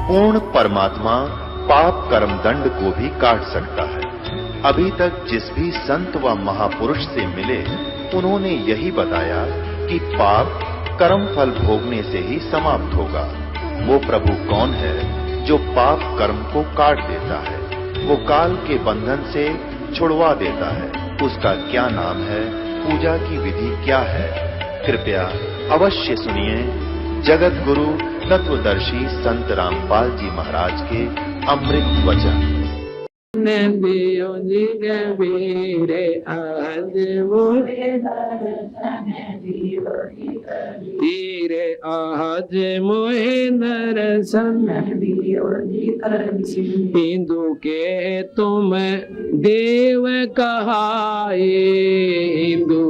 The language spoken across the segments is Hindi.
पूर्ण परमात्मा पाप कर्म दंड को भी काट सकता है। अभी तक जिस भी संत व महापुरुष से मिले, उन्होंने यही बताया कि पाप कर्म फल भोगने से ही समाप्त होगा। वो प्रभु कौन है जो पाप कर्म को काट देता है, वो काल के बंधन से छुड़वा देता है? उसका क्या नाम है, पूजा की विधि क्या है? कृपया अवश्य सुनिए जगत गुरु तत्वदर्शी संत रामपाल जी महाराज के अमृत वचन। दियो जी कबीरे आज मोहे धीरे आज मोहे दर्शन हिंदू के तुम देव कहाए, हिंदू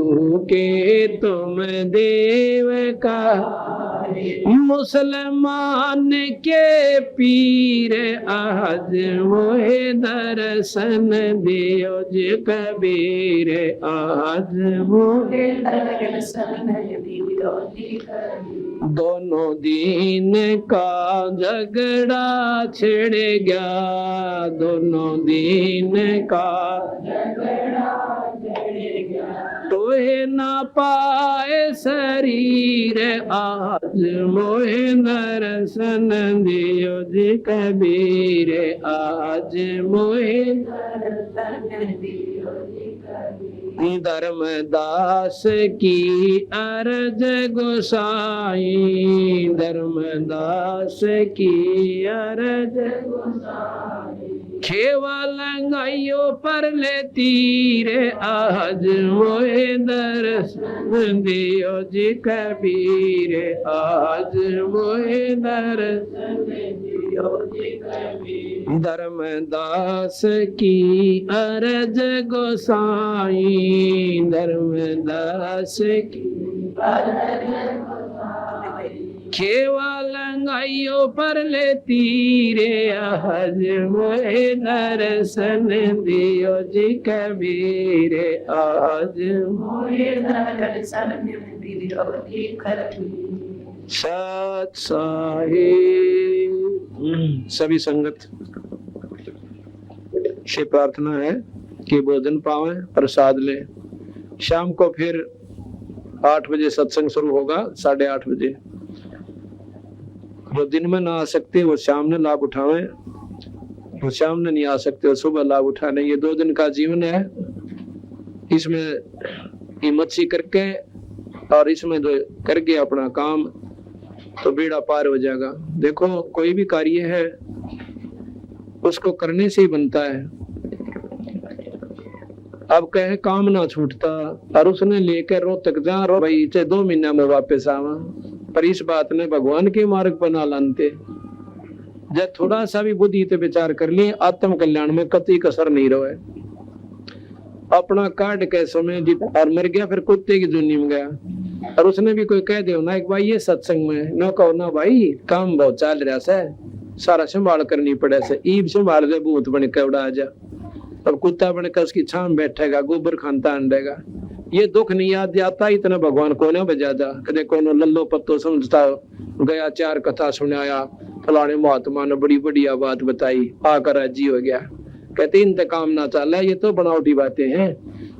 के तुम देव कहाए, मुसलमान के पीर आज मोहे दर्शन दियो जी कबीर आज मोहे दर्शन दियो जी कबीर। दोनों दीन का झगड़ा छिड़ गया, दोनों दीन का झगड़ा छिड़ गया, तोहे ना पाए शरीर आज मोहे दर्शन दियो जी कबीर आज मोहे दर्शन दियो जी कबीर। धर्मदास की अर्ज गोसाई, धर्मदास की अर्ज गोसाई, खेवा लंगाइयो पर ले तीर आज मोहे दर्शन दियो जी कबीर आज मोहे दर्शन दियो जी कबीर। धर्मदास की अर्ज गोसाई, धर्मदास की अर्ज खेवा लंगाइयो पर ले तीरे आज मोहे दर्शन दियो जी कबीर आज मोहे दर्शन दियो जी कबीर। सत साहिब। सभी संगत से प्रार्थना है कि भोजन पावे, प्रसाद ले। शाम को फिर 8 बजे सत्संग शुरू होगा, 8:30 बजे। जो दिन में ना आ सकते वो शाम में लाभ उठावे, वो शाम में नहीं आ सकते वो सुबह लाभ उठाने। ये 2 दिन का जीवन है, इसमें हिम्मत सी करके और इसमें जो करके अपना काम तो बेड़ा पार हो जाएगा। देखो कोई भी कार्य है उसको करने से ही बनता है। अब कहे काम ना छूटता और उसने लेकर रोहतक जा रो भाई 2 महीना में वापस आवा, पर इस बात ने भगवान के मार्ग पर ना लानते। जब थोड़ा सा भी बुद्धि पे विचार कर लिए, आत्म कल्याण में कतई कसर नहीं रहे। अपना काट के समय और मर गया, फिर कुत्ते की जुनी में गया। और उसने भी कोई कह दे ना एक भाई ये सत्संग में न कहो ना भाई काम बहुत चल रहा से, सारा संभाल करनी पड़े से, ईब संभाल दे भूत बन के उड़ा जा। अब कुत्ता बनकर उसकी छाम बैठेगा, गोबर खानता अंडेगा। ये दुख नहीं याद आता, इतना भगवान को ना बजादा। कदे कोनो लल्लो पत्तो समझता गया, 4 कथा सुनाया, फलाने महात्मा ने बड़ी बढ़िया बात बताई, आकर राजी हो गया। कहते इंतकाम ना चला, ये तो बनावटी बातें हैं।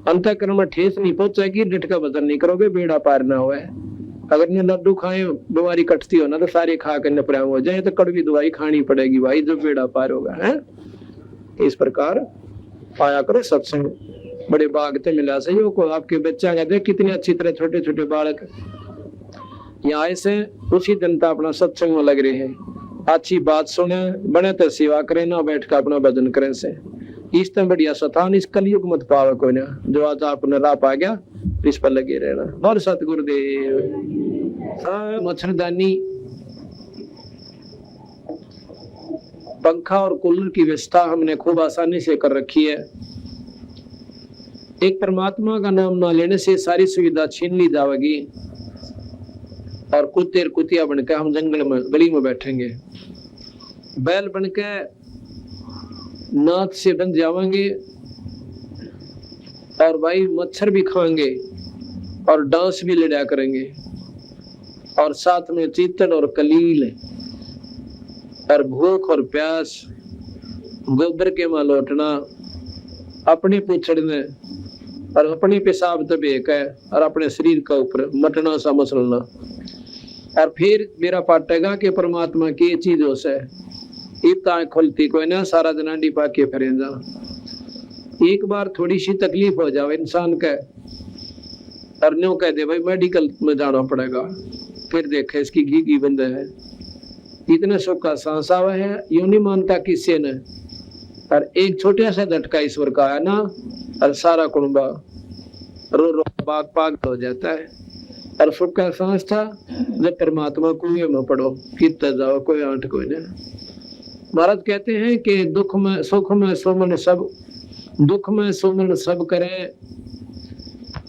अंतःकरण में ठेस नहीं पहुंचेगी, डिट का वजन नहीं करोगे, बेड़ा पार ना हुआ। अगर ने लड्डू खाए बीमारी कटती हो ना तो सारे खा कर नपरा हो जाए, तो कड़वी दवाई खानी पड़ेगी भाई, जो बेड़ा पार होगा है। इस प्रकार पाया करो सत्संग, बड़े बागते मिला सहयोग को। आपके बच्चा कहते कितने अच्छी तरह छोटे छोटे बालक यहाँ से उसी जनता अपना सत्संग में लग रहे हैं। अच्छी बात सुने, बने तो सेवा करें, ना बैठ कर अपना भजन करें से। इस तरह बढ़िया स्थान इस कलयुग मत पावे कोई ना। जो आज आपने राह पा गया इस पर लगे रहना। और सतगुरुदेव मच्छरदानी पंखा और कूलर की व्यवस्था हमने खूब आसानी से कर रखी है। एक परमात्मा का नाम ना लेने से सारी सुविधा छीन ली जाएगी और कुत्ते और कुतिया बनकर हम जंगल में गली में बैठेंगे, बैल बनकर नाथ से बन जाएंगे और भाई मच्छर भी खाएंगे और डांस भी लड़ा करेंगे और साथ में चीतन और कलील और भूख और प्यास, गोबर के मां लौटना, अपनी पूछड़ने और अपनी पेशाब दबेक है और अपने शरीर का ऊपर मटना सा मसलना, और फिर मेरा पाटेगा कि परमात्मा की चीज हो से इतना खुलती कोई ना, सारा दिन अंडी पाके फिरेंदा। एक बार थोड़ी सी तकलीफ हो जाए इंसान का और न्यू कह दे भाई मेडिकल में जाना पड़ेगा, फिर देखे इसकी घी की बंद है, इतने सुख का सांस आवा है, यूं नहीं मानता किसी ने। और एक छोटा सा झटका ईश्वर का है ना, और सारा कुंबा रो रो पाग पाग हो जाता है। और सुख का सांस था जब परमात्मा कुएं में पड़ो, कितना जाओ कोई आंट कोई नहीं। महाराज कहते हैं कि दुख में सुख में सुमन सब, दुख में सुमन सब करे,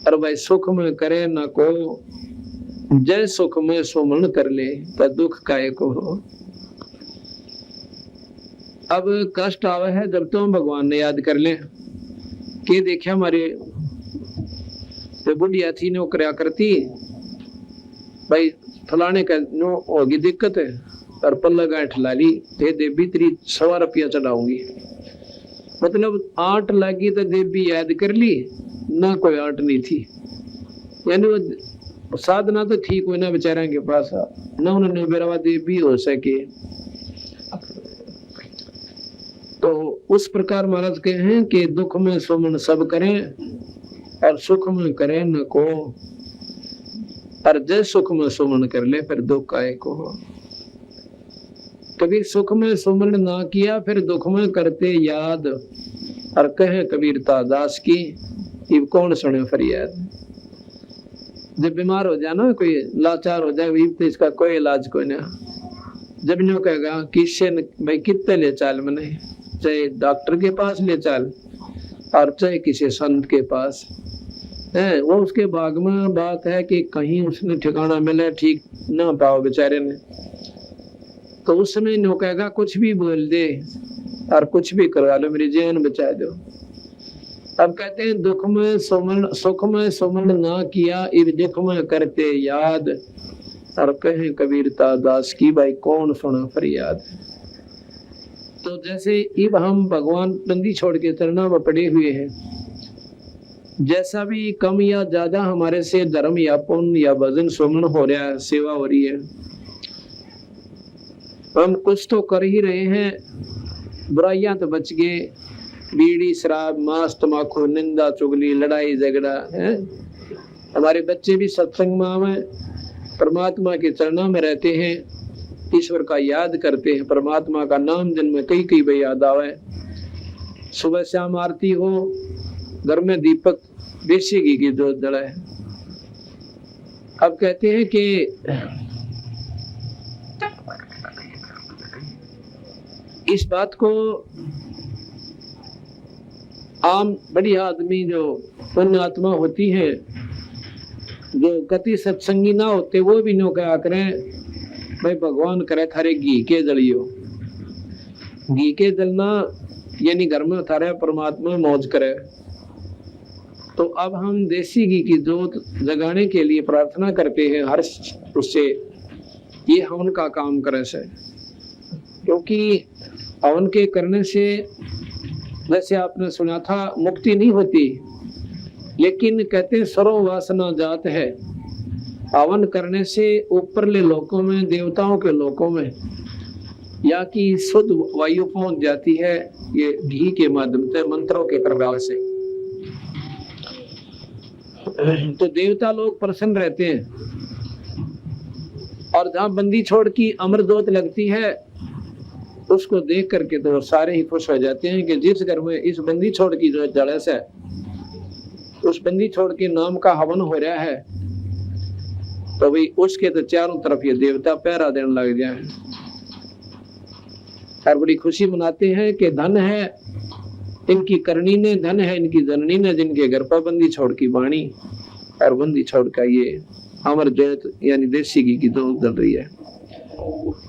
और भाई सुख में करे न को, जय सुख में सुमन कर ले तो दुख काहे को हो। अब कष्ट आवे है जब तुम भगवान ने याद कर ले कि देखिए हमारे तो बुढ़िया थी नो करया करती, भाई फलाने का नो होगी दिक्कत है, और पल्ला गांठ ला ली, ये देवी तेरी 100 रुपया चढ़ाऊंगी। मतलब आंट लगी तो देवी याद कर ली ना, कोई आंट नहीं थी, यानी वो साधना तो ठीक हुई ना बेचारा के पास ना, उन्होंने बेरावा देवी हो सके। तो उस प्रकार महाराज कहे हैं कि दुख में सुमन सब करें और सुख में करें न को, और जय सुख में सुमन कर ले फिर दुख काहे को हो। कभी सुख में सुमन ना किया फिर दुख में करते याद, और कहे कबीरता दास की ये कौन सुने फरियाद। जब बीमार हो जाए ना, कोई लाचार हो जाए, तो इसका कोई इलाज कोई ना, जब न्यू कहेगा किससे भाई कितने ले चाल मैंने, चाहे डॉक्टर के पास ले चल और चाहे किसी संत के पास है, वो उसके भाग में बात है कि कहीं उसने ठिकाना मिले ठीक ना पाओ बेचारे ने, तो उस समय नो कहेगा कुछ भी बोल दे और कुछ भी करवा लो, मेरी जान बचा दो। अब कहते हैं दुख में सुमन सुख में सुमन ना किया, इब दुख में करते याद, और कहे कबीरता दास की भाई कौन सुना फरियाद। तो जैसे इब हम भगवान बंदी छोड़ के चरणों में पड़े हुए हैं, जैसा भी कम या ज्यादा हमारे से धर्म या पुण्य या भजन सुमन हो रहा है, सेवा हो रही है, हम कुछ तो कर ही रहे हैं, बुराइयां तो बच गए, बीड़ी शराब मांस तमाकू निंदा चुगली लड़ाई झगड़ा है। हमारे बच्चे भी सत्संग में आवे, परमात्मा के चरणों में रहते हैं, ईश्वर का याद करते हैं, परमात्मा का नाम दिन में कई कई बार याद आवे। सुबह शाम आरती हो, घर में दीपक देसी घी की जोत जलाए। अब कहते हैं कि इस बात को आम बड़ी आदमी जो पुण्य आत्मा होती है, जो गति सत्संगी ना होते, वो भी नो क्या करें भाई भगवान करे थारे घी के जलियो। घी के जलना यानी घर में थारे परमात्मा मौज करे। तो अब हम देसी घी की जोत जगाने के लिए प्रार्थना करते हैं हर उससे, ये हवन का काम करे से, क्योंकि हवन के करने से जैसे आपने सुना था मुक्ति नहीं होती, लेकिन कहते सर्व वासना जात है। हवन करने से ऊपरले लोकों में, देवताओं के लोकों में या की शुद्ध वायु पहुंच जाती है, ये घी के माध्यम से, मंत्रों के प्रभाव से। तो देवता लोग प्रसन्न रहते हैं, और जहां बंदी छोड़ की अमर जोत लगती है, उसको देख करके तो सारे ही खुश हो जाते हैं कि जिस घर में इस बंदी छोड़ की जो जड़े से उस बंदी छोड़ के नाम का हवन हो रहा है, तो भाई उसके तो चारों तरफ ये देवता पहरा देने लग जाए, और बड़ी खुशी मनाते हैं कि धन है इनकी करनी ने, धन है इनकी जननी ने, जिनके घर पर बंदी छोड़ की बाणी और बंदी छोड़ का ये अमर जोत यानी देसी घी की जोत जल रही है।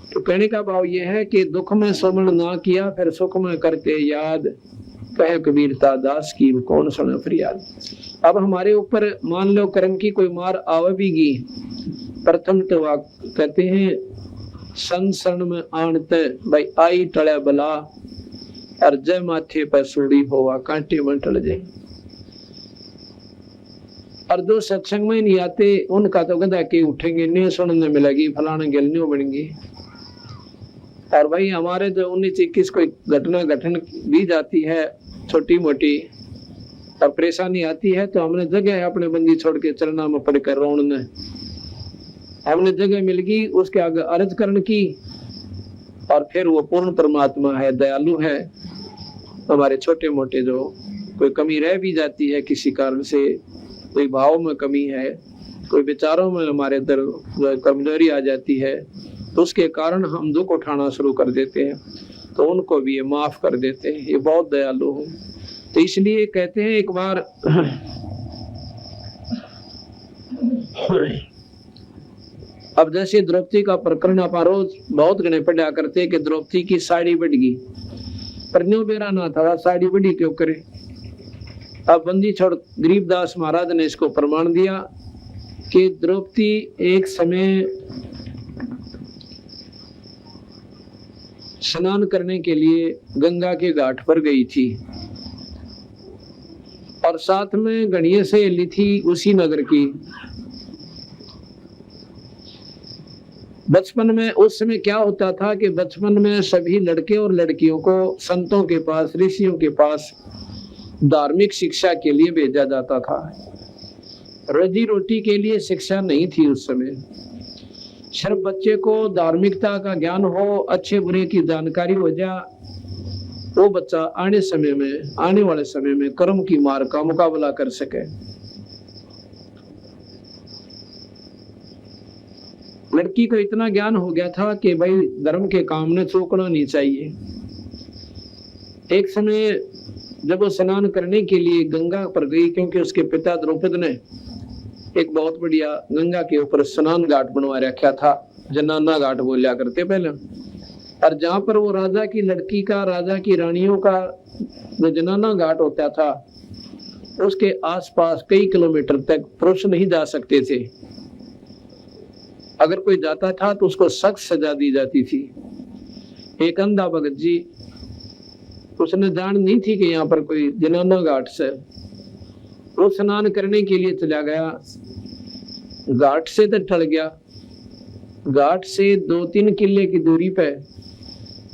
तो कहने का भाव ये है कि दुख में सुमन ना किया फिर सुख में करते याद, कहे कबीरता दास की कौन सुने फरियाद। अब हमारे ऊपर मान लो कर्म की कोई मार आवेगी, प्रथम तो कहते हैं संसरण में आणते भाई आई टले बला और जय माथे पर सूड़ी होवा कांटे में टल जाए। और जो सत्संग में नहीं आते उनका तो गदा के उठेंगे, नहीं सुनने मिलेगी, फलाना गिलनियों बनेंगी। और भाई हमारे जो 19-21 कोई घटना घटन भी जाती है छोटी मोटी और परेशानी आती है तो हमने जगह अपने बंदी छोड़ के चलना में पड़कर रोने हमने जगह मिल गई, उसके आगे अर्ज करने की। और फिर वो पूर्ण परमात्मा है, दयालु है। हमारे छोटे मोटे जो कोई कमी रह भी जाती है किसी कारण से, कोई भाव में कमी है, कोई विचारों में हमारे अंदर कमजोरी आ जाती है, तो उसके कारण हम दुख उठाना शुरू कर देते हैं, तो उनको भी ये माफ कर देते हैं। ये बहुत दयालु है। तो इसलिए कहते हैं एक बार अब जैसे द्रौपदी का प्रकरण आप रोज बहुत गणे पढ़ा करते कि द्रौपदी की साड़ी बढ़ गई, पर न्यू बेरा ना था, साड़ी बढ़ी क्यों करे। अब बंदी छोड़ गरीबदास महाराज ने इसको प्रमाण दिया कि द्रौपदी एक समय स्नान करने के लिए गंगा के घाट पर गई थी और साथ में गणिये सहेली थी उसी नगर की। बचपन में उस समय क्या होता था कि बचपन में सभी लड़के और लड़कियों को संतों के पास, ऋषियों के पास धार्मिक शिक्षा के लिए भेजा जाता था। रोजी रोटी के लिए शिक्षा नहीं थी उस समय। सिर्फ बच्चे को धार्मिकता का ज्ञान हो, अच्छे बुरे की जानकारी हो जा, वो बच्चा आने वाले समय में कर्म की मार का मुकाबला कर सके। लड़की को इतना ज्ञान हो गया था कि भाई धर्म के काम में चूकना नहीं चाहिए। एक समय जब वो स्नान करने के लिए गंगा पर गई, क्योंकि उसके पिता द्रौपद ने एक बहुत बढ़िया गंगा के ऊपर स्नान घाट बनवा रखा था, जनाना घाट बोलिया करते पहले। और जहां पर वो राजा की लड़की का, राजा की रानियों का जो जनाना घाट होता था, उसके आसपास कई किलोमीटर तक पुरुष नहीं जा सकते थे। अगर कोई जाता था तो उसको सख्त सजा दी जाती थी। एक अंधा भगत जी, उसने जान नहीं थी कि यहाँ पर कोई जनाना घाट से, वो स्नान करने के लिए चला गया। घाट से तो टल गया, घाट से 2-3 किले की दूरी पे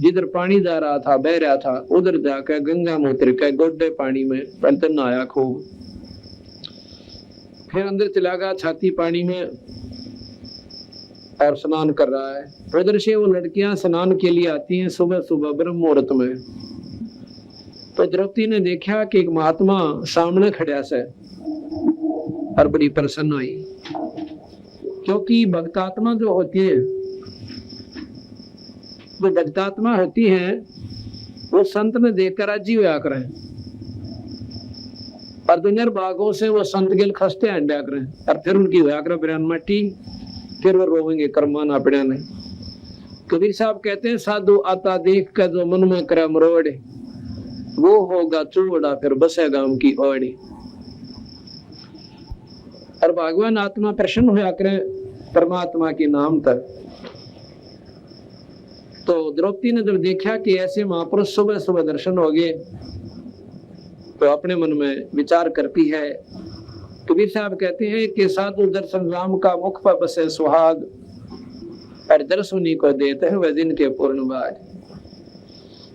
जिधर पानी जा रहा था, बह रहा था, उधर जाकर गंगा में उतर के गोड्डे पानी में पहले नहाया खूब। फिर अंदर चला गया छाती पानी में और स्नान कर रहा है। उधर से वो लड़कियां स्नान के लिए आती हैं सुबह सुबह ब्रह्म मुहूर्त में। तो द्रौपदी ने देखा कि एक महात्मा सामने खड़ा से और बड़ी प्रसन्न हुई, क्योंकि भक्तात्मा जो होती है, जो भक्तात्मा होती है, वो संत ने देखकर राजी हुआ करें और दुनिया भागों से वो संत गिल खसते अंडा करें और फिर उनकी हुआ करें बिरान मट्टी, फिर वो रोवेंगे कर्माना पड़ा नहीं। कबीर साहब कहते हैं साधु आता देख कर जो मन में करे मरोड़े, वो होगा चूड़ा फिर बसेगा उनकी ओड़ी। और भगवान आत्मा प्रसन्न हुआ करे परमात्मा के नाम तक। तो द्रौपदी ने जब देखा कि ऐसे महापुरुष सुबह सुबह दर्शन हो गए, तो अपने मन में विचार करती है। कबीर साहब कहते हैं कि साधु दर्शन राम का मुख पर बसे सुहाग, और दर्शनी को देते हैं वह दिन के पूर्ण भाग।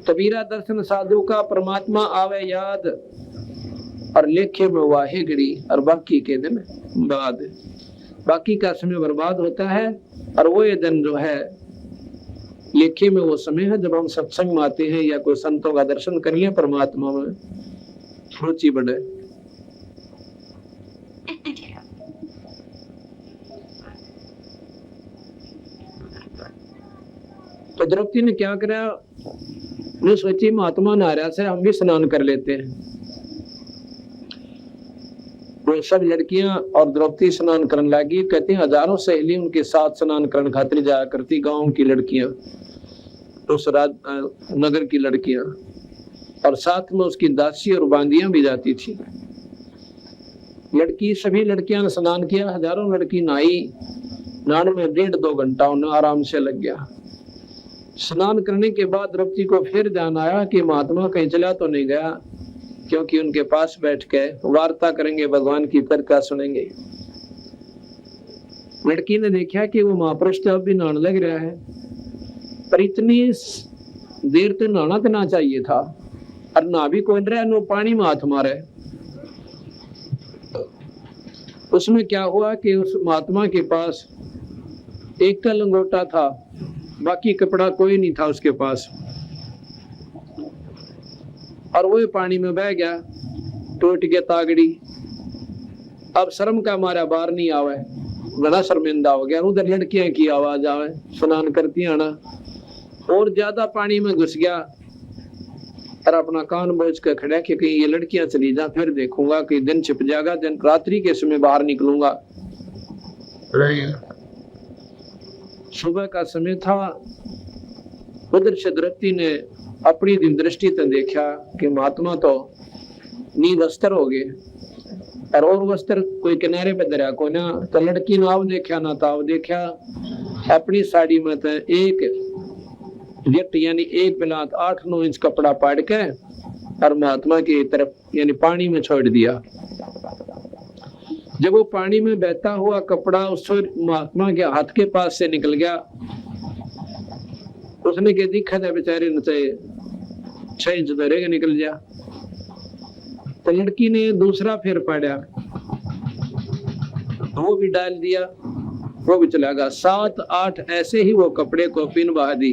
कबीरा दर्शन साधु का परमात्मा आवे याद, और लेखे में वाहे घड़ी और बाकी के दिन बाद। बाकी का समय बर्बाद होता है और वो ये दिन जो है लेखे में वो समय है जब हम सत्संग में आते हैं या कोई संतों का दर्शन कर लिया, परमात्मा में रुचि बढ़े। तो द्रौपदी ने क्या करा, ने सोची महात्मा नहा से हम भी स्नान कर लेते हैं। वो सब लड़कियां और द्रौपदी स्नान करने लगी। कहते हैं हजारों सहेली उनके साथ स्नान करने खातिर जाया करती, गांव की लड़कियां, उस नगर की लड़कियां, और साथ में उसकी दासी और बांदियां भी जाती थी। लड़की सभी लड़कियां ने स्नान किया, हजारों लड़की नहाई। नहाने में 1.5-2 घंटा उन्हें आराम से लग गया। स्नान करने के बाद द्रौपदी को फिर ध्यान आया कि महात्मा कहीं चला तो नहीं गया, क्योंकि उनके पास बैठ के वार्ता करेंगे, भगवान की कथा सुनेंगे। लड़की ने देखा कि वो महापुरुष तो अब भी नहाने लग रहा है, पर इतनी देर तो नहाना तो ना चाहिए था, और ना भी कोई रहा, नो पानी में हाथ मारे। उसमें क्या हुआ कि उस महात्मा के पास एक का लंगोटा था, बाकी कपड़ा कोई नहीं था उसके पास, और वो पानी में बह गया, टूट गया तागड़ी। अब शर्म का मारा बाहर नहीं आवे, बड़ा शर्मिंदा हो गया। उधर लड़कियां की आवाज आवे, स्नान करती आना, और ज्यादा पानी में घुस गया और अपना कान बोझ कर खड़ा कि कहीं ये लड़कियां चली जा, फिर देखूंगा कि दिन छिप जाएगा, दिन रात्रि के समय बाहर निकलूंगा। सुबह का समय था। उधर से द्रौपदी ने अपनी दिन दृष्टि से देखा कि महात्मा तो नींद अस्तर हो गए, और वस्त्र कोई किनारे पे दरिया को ना, तो लड़की ने अब देखा ना ताव देखा, अपनी साड़ी में तो एक जट यानी एक बिलात 8-9 इंच कपड़ा पाड़ के और महात्मा की तरफ यानी पानी में छोड़ दिया। जब वो पानी में बहता हुआ कपड़ा उस महात्मा के हाथ के पास से निकल गया, उसने के दिखा था बेचारे न 6 इंच दरेगा निकल गया। तो लड़की ने दूसरा फिर पाड़ा, वो भी डाल दिया, वो भी चला गया। 7-8 ऐसे ही वो कपड़े को पिन बहा दी,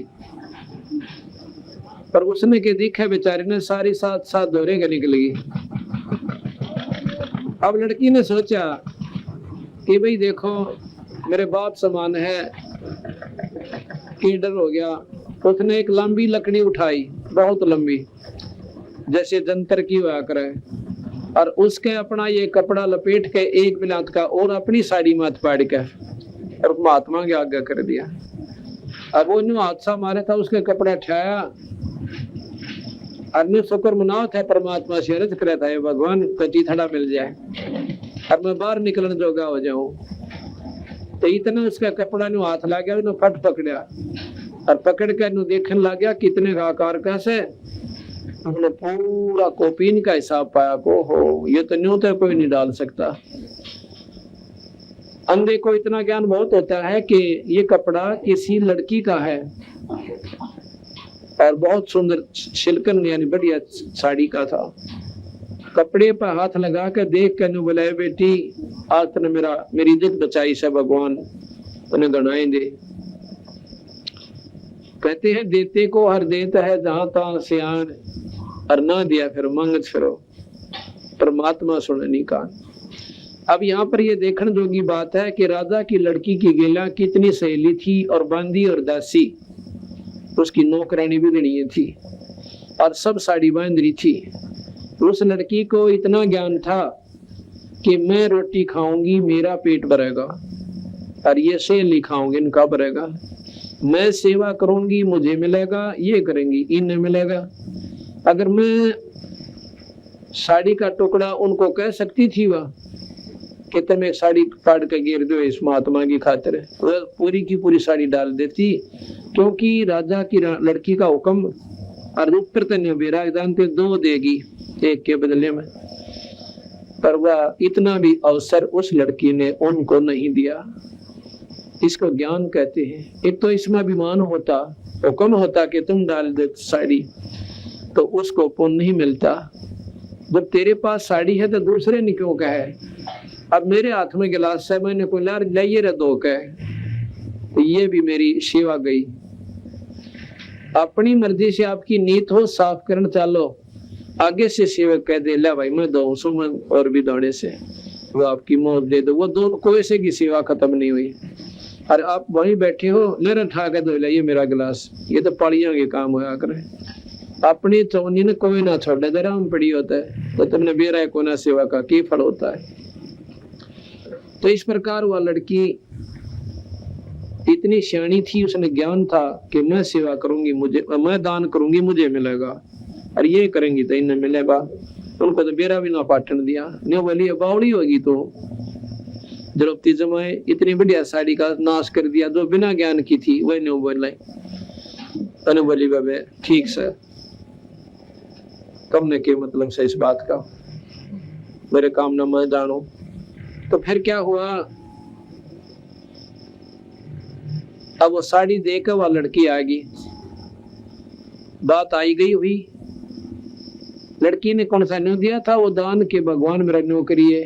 पर उसने के दिखा बेचारे ने सारी 7 दौरेगा निकल गई। अब लड़की ने सोचा कि भाई देखो मेरे बाप समान है, कि डर हो गया। उसने एक लंबी लकड़ी उठाई, बहुत लंबी, जैसे जंतर की हुआ करे, और उसके अपना ये कपड़ा लपेट के एक बिलात का और अपनी साड़ी में पाड़ के और महात्मा के आगे कर दिया। अब वो न्यू हादसा मारा था, उसके कपड़ा उठाया, अन्य शुक्र मनाओ था, परमात्मा से अर्ज करे था भगवान कची थड़ा मिल जाए और मैं बाहर निकलने जोगा हो जाऊं। तो इतना उसका कपड़ा न्यू हाथ ला गया, फट पकड़ा और पकड़ कर न्यू देखने लग गया कितने का आकार कैसे। हमने पूरा कोपीन का हिसाब पाया को हो, ये तो न्यू तो कोई नहीं डाल सकता। अंधे को इतना ज्ञान बहुत होता है कि ये कपड़ा किसी लड़की का है और बहुत सुंदर सिल्कन यानी बढ़िया साड़ी का था। कपड़े पर हाथ लगा कर देख कर बोला बेटी आज तूने मेरी इज्जत बचाई से भगवान उन्हें गणाए दे। कहते हैं देते को हर देता है जहां तहां सियान, और ना दिया फिर मांगत फिरो, परमात्मा सुननी कान। अब यहाँ पर ये देखने जोगी बात है कि राजा की लड़की की गेला कितनी सहेली थी, और बांदी और दासी उसकी नौकरानी भी गणी थी, और सब साड़ी बांध रही थी। उस लड़की को इतना ज्ञान था कि मैं रोटी खाऊंगी मेरा पेट भरेगा, और ये सहेली खाऊंगी इनका भरेगा। मैं सेवा करूंगी मुझे मिलेगा, ये करेंगी इन्हें मिलेगा। अगर मैं साड़ी का टुकड़ा उनको कह सकती थी वह कि तुम्हें साड़ी फाड़ के गिर दो इस महात्मा की खातिर, वह पूरी की पूरी साड़ी डाल देती, क्योंकि राजा की लड़की का हुक्म और ऊपर तने जानते 2 देगी एक के बदले में। पर वह इतना भी अवसर उस लड़की ने उनको नहीं दिया। इसको ज्ञान कहते हैं। एक तो इसमें अभिमान होता, हुक्म होता कि तुम डाल दे साड़ी, तो उसको पुण्य नहीं मिलता। जब तेरे पास साड़ी है तो दूसरे ने क्यों कहे। अब मेरे हाथ में गिलास है, मैंने को लाइए रे 2 कहे, तो ये भी मेरी सेवा गई। अपनी मर्जी से आपकी नीयत हो साफ करना चालो, आगे से सेवक कह दे ला भाई मैं 2 सुमन और भी दौड़े से वो आपकी मौत दे दो, वो दोनों कोई से की सेवा खत्म नहीं हुई। और आप वहीं बैठे हो मेरा ठा के दो लाइए मेरा गिलास, ये तो पड़ियों के काम होया करे। अपनी चौनी ने कोई ना छोड़े दे राम पड़ी होता है, तो तुमने बेरा को ना सेवा का की फल होता है। तो इस प्रकार वह लड़की इतनी सियाणी थी, उसने ज्ञान था कि मैं सेवा करूंगी मुझे, मैं दान करूंगी मुझे मिलेगा, और ये करेंगी तो इन्हें मिलेगा। उनको तो बेरा भी ना पाटन दिया, नहीं बोली बावड़ी होगी तो द्रौपदी जमाए इतनी बढ़िया साड़ी का नाश कर दिया जो बिना ज्ञान की थी, वह नहीं बोल। तने बोली बाबे ठीक से, तुमने क्या मतलब से इस बात का, मेरे काम न मैं जानो। तो फिर क्या हुआ, अब वो साड़ी देकर वह लड़की आ गई, बात आई गई हुई। लड़की ने कौन सा न्यू दिया था, वो दान के भगवान मेरा न्यू करिए।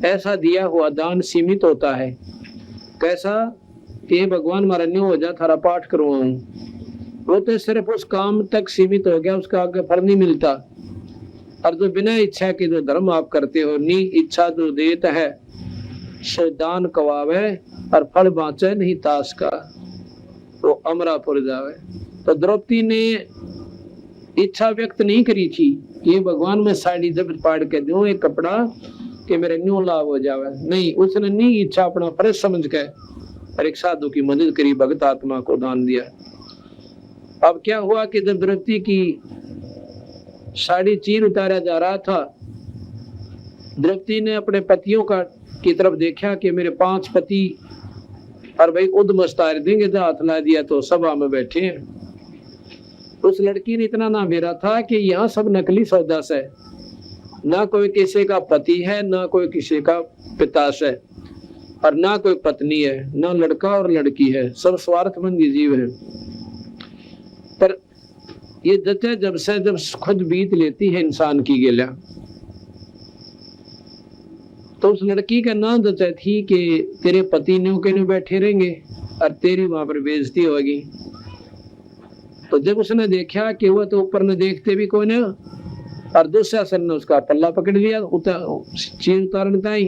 ऐसा दिया हुआ दान सीमित होता है। कैसा कि भगवान मारा न्यू हो जा, थारा पाठ करवाऊं, वो तो सिर्फ उस काम तक सीमित हो गया, उसका आगे फल नहीं मिलता। और जो बिना इच्छा के जो धर्म आप करते हो, नी इच्छा जो देता है सो दान कवावे, और फल बाँचे नहीं ताश का, वो अमरापुर जावे। तो द्रौपदी ने इच्छा व्यक्त नहीं करी थी कि भगवान में साड़ी जब पाड़ के दूं एक कपड़ा कि मेरे न्यू लाभ हो जावे, नहीं, उसने नहीं इच्छा अपना फर्ज समझ के और एक साधु की मदद करी, भगत आत्मा को दान दिया। अब क्या हुआ कि जब द्रौपदी की साड़ी चीर उतारा जा रहा था, द्रौपदी ने अपने पतियों का की तरफ देखा कि मेरे 5 पति और भाई उद्मस्तार देंगे, जो हाथ ला दिया तो सभा में बैठे हैं। उस लड़की ने इतना ना मेरा था कि यहाँ सब नकली सौदा से, ना कोई किसी का पति है, ना कोई किसी का पिता से, और ना कोई पत्नी है, ना लड़का और लड़की है, सब स्वार्थमंदी जीव है। पर ये जते जब से जब खुद बीत लेती है इंसान की गेला, तो उस लड़की का नाम जचा थी कि तेरे पति ने के नहीं बैठे रहेंगे और तेरी वहां पर बेइज्जती होगी। तो जब उसने देखा कि वह तो ऊपर ने देखते भी कोई नहीं, और दुशासन ने उसका पल्ला पकड़ लिया चीर उतारने ताई।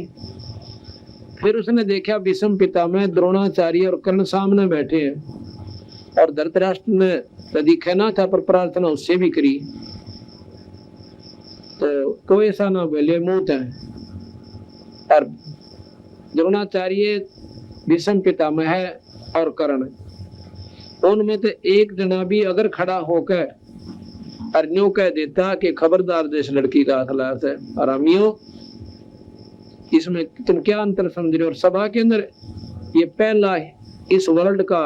फिर उसने देखा भीष्म पितामह, द्रोणाचार्य और कर्ण सामने बैठे हैं, और धृतराष्ट्र ने तो दिखा ना था पर प्रार्थना उससे भी करी, तो कोई ऐसा ना बोले मुंह है। और द्रोणाचार्य, भीष्म पितामह और कर्ण, उनमें तो एक जना भी अगर खड़ा होकर और न्यू कह देता कि खबरदार जिस लड़की का हाथ है, आरामियों इसमें तुम क्या अंतर समझ रहे हो। और सभा के अंदर ये पहला इस वर्ल्ड का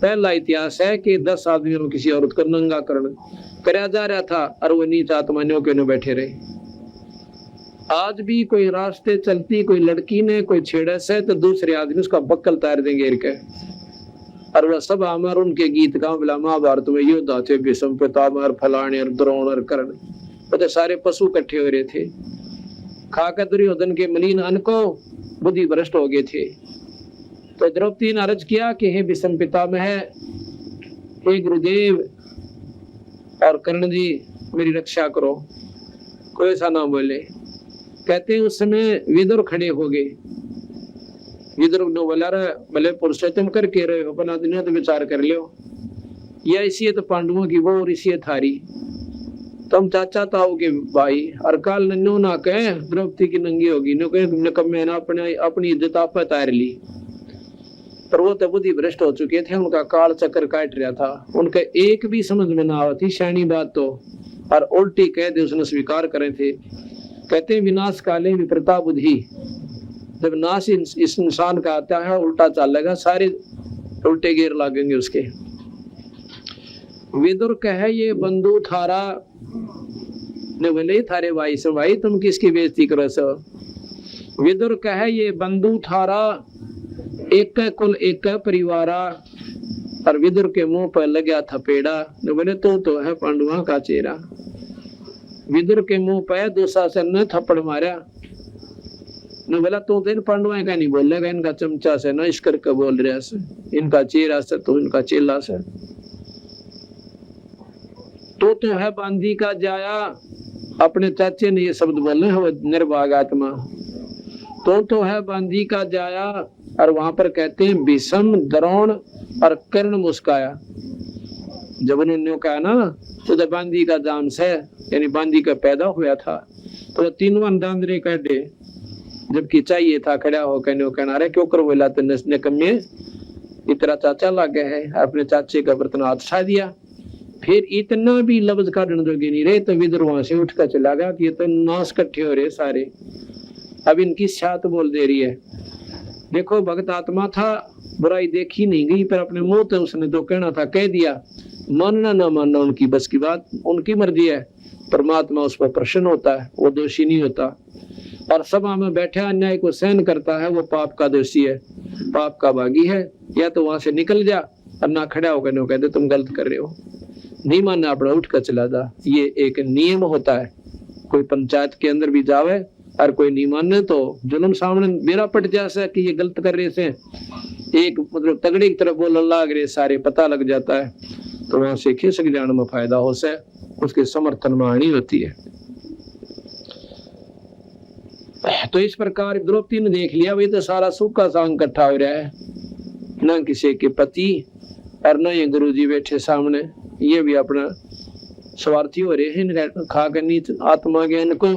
पहला इतिहास है कि 10 आदमियों में किसी औरत का नंगा करण कराया जा रहा था, और वो नीच आत्मानियों के बैठे रहे। आज भी कोई रास्ते चलती कोई लड़की ने कोई छेड़ा से, तो दूसरे आदमी उसका बक्कल तार देंगे घेर के, और वह सब अमर उनके गीत गाँव बिला महाभारत में योद्धा थे, भीष्म पितामह, फलाने और द्रोण और कर्ण, वो तो सारे पशु इकट्ठे हो रहे थे। खाकर दुर्योधन के मलिन अन्न को बुद्धि भ्रष्ट हो गए थे। तो द्रौपदी ने अर्ज किया कि हे भीष्म पितामह, हे गुरुदेव और कर्ण जी, मेरी रक्षा करो। कोई ऐसा ना बोले। कहते हैं उस समय विदुर खड़े हो गए। विदुर ने बोला, भले पुरुषोत्तम करके रहे हो, अपना दुनिया तो विचार कर लो, या इसी तो पांडवों की वो और इसी थारी, तुम चाचा ताऊ के भाई, और काल नन्नू ना कहे द्रौपदी की नंगी होगी, नो कहे तुमने कब मैंने अपनी इज्जत आप तार ली। पर वो तो बुद्धि भ्रष्ट हो चुके थे, उनका काल चक्कर काट रहा था, उनके एक भी समझ में ना आती शानी बात तो, और उल्टी कह दे उसने स्वीकार करे थे। कहते हैं विनाश काले विप्रता बुद्धि, जब नाश इस इंसान का आता है उल्टा चलेगा, सारे उल्टे गिर लगेंगे उसके। विदुर कहे ये बंधु थारा ने बोले थारे भाई से, भाई तुम किसकी बेइज्जती करो सो। विदुर कहे ये बंधु थारा, एक कुल एक परिवारा, और विदुर के मुंह पर लगा थपेड़ा, ने बोले तो है पांडुआ का चेहरा। विदुर के मुंह पर दुशासन ने थप्पड़ मारा, ने बोला तो इन पांडुआ का नहीं बोलेगा, इनका चमचा से न इस करके बोल रहा से, इनका चेहरा से तो इनका चेला से। तो है बांधी का जाया, अपने चाचे ने ये शब्द बोले हैं, निर्भाग आत्मा। तो है बांधी का जाया, और वहां पर कहते हैं भीष्म, द्रोण और कर्ण मुस्काया। जब उन्होंने कहा ना तो बांधी का जाम से, यानी बांधी का पैदा हुआ था, तो तीनों अंदांद्रे कह दे, जबकि चाहिए था खड़ा हो कहना अरे क्यों कर बोला, तो नसने कमे इतना चाचा लगे है, अपने चाचे का बर्तन हाथ छा दिया। फिर इतना भी लफ्ज काटने जोगे नहीं रहे, तो विदुर वहां से उठकर चला गया कि ये तो नाश इकट्ठे हो रहे सारे, अब इनकी छात बोल दे रही है। देखो भगत आत्मा था, बुराई देखी नहीं गई, पर अपने मुंह तो उसने जो कहना था कह दिया, मानना ना मानना उनकी बस की बात, उनकी मर्जी है। परमात्मा उस पर प्रसन्न होता है, वो दोषी नहीं होता। और सभा में बैठे अन्याय को सहन करता है, वो पाप का दोषी है, पाप का भागी है। या तो वहां से निकल जा और ना खड़ा होकर नहीं कहते तुम गलत कर रहे हो, नहीं मानना अपना उठ कर चला जा। ये एक नियम होता है। कोई पंचायत के अंदर भी जावे और कोई नहीं माने तो जुल्म सामने मेरा पट जाए कि ये गलत कर रहे से, एक मतलब तगड़ी की तरफ बोलने लग रहे, सारे पता लग जाता है, तो वहां से खिसक जाने में फायदा हो से, उसके समर्थन में हानि होती है। तो इस प्रकार द्रौपदी ने देख लिया भाई तो सारा सुख का सांग इकट्ठा हो रहा है, न किसी के पति और न ये गुरुजी बैठे सामने, ये भी अपना स्वार्थी हो रहे हैं, खा कर नीच आत्मा ज्ञान को